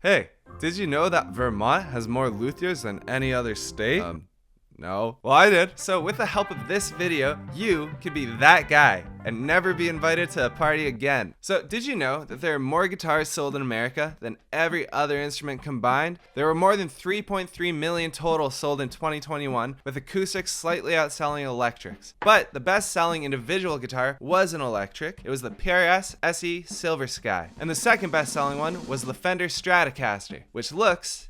Hey, did you know that Vermont has more luthiers than any other state? No. Well, I did. So with the help of this video, you could be that guy and never be invited to a party again. So did you know that there are more guitars sold in America than every other instrument combined? There were more than 3.3 million total sold in 2021, with acoustics slightly outselling electrics. But the best-selling individual guitar was an electric. It was the PRS SE Silver Sky. And the second best-selling one was the Fender Stratocaster, which looks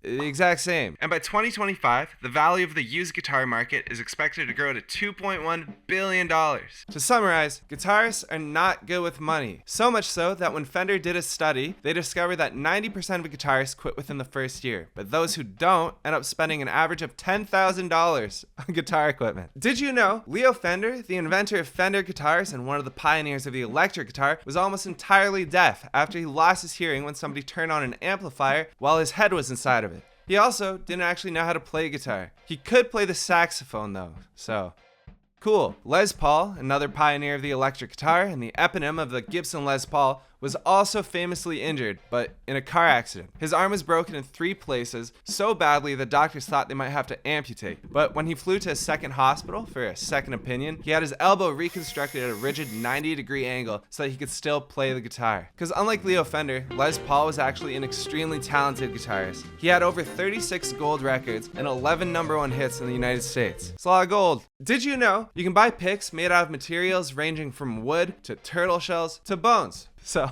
the exact same. And by 2025, the value of the used guitar market is expected to grow to $2.1 billion. To summarize, guitarists are not good with money. So much so that when Fender did a study, they discovered that 90% of guitarists quit within the first year. But those who don't end up spending an average of $10,000 on guitar equipment. Did you know Leo Fender, the inventor of Fender guitars and one of the pioneers of the electric guitar, was almost entirely deaf after he lost his hearing when somebody turned on an amplifier while his head was inside of it. He also didn't actually know how to play guitar. He could play the saxophone though, so cool. Les Paul, another pioneer of the electric guitar and the eponym of the Gibson Les Paul, was also famously injured, but in a car accident. His arm was broken in 3 places, so badly the doctors thought they might have to amputate. But when he flew to a second hospital for a second opinion, he had his elbow reconstructed at a rigid 90-degree angle so that he could still play the guitar. Because unlike Leo Fender, Les Paul was actually an extremely talented guitarist. He had over 36 gold records and 11 #1 hits in the United States. It's a lot of gold. Did you know you can buy picks made out of materials ranging from wood to turtle shells to bones? So,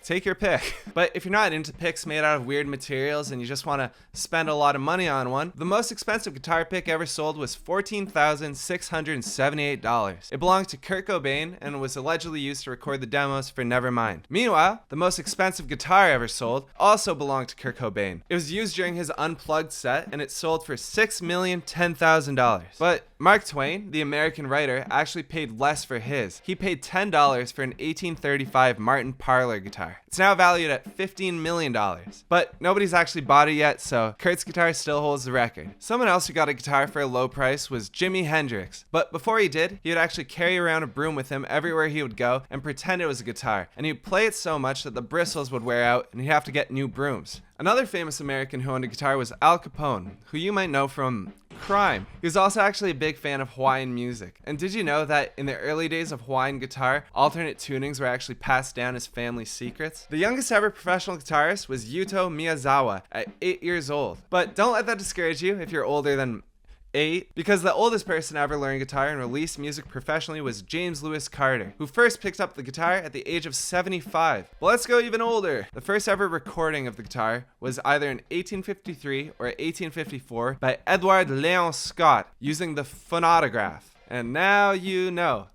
take your pick. But if you're not into picks made out of weird materials and you just want to spend a lot of money on one, the most expensive guitar pick ever sold was $14,678. It belonged to Kurt Cobain and was allegedly used to record the demos for Nevermind. Meanwhile, the most expensive guitar ever sold also belonged to Kurt Cobain. It was used during his Unplugged set and it sold for $6,010,000. But Mark Twain, the American writer, actually paid less for his. He paid $10 for an 1835 Martin Parlor guitar. It's now valued at $15 million. But nobody's actually bought it yet, so Kurt's guitar still holds the record. Someone else who got a guitar for a low price was Jimi Hendrix. But before he did, he would actually carry around a broom with him everywhere he would go and pretend it was a guitar. And he'd play it so much that the bristles would wear out and he'd have to get new brooms. Another famous American who owned a guitar was Al Capone, who you might know from Crime. He was also actually a big fan of Hawaiian music. And did you know that in the early days of Hawaiian guitar, alternate tunings were actually passed down as family secrets? The youngest ever professional guitarist was Yuto Miyazawa at 8 years old. But don't let that discourage you if you're older than 8, because the oldest person to ever learn guitar and release music professionally was James Lewis Carter, who first picked up the guitar at the age of 75. But let's go even older. The first ever recording of the guitar was either in 1853 or 1854 by Edward Leon Scott using the phonautograph. And now you know.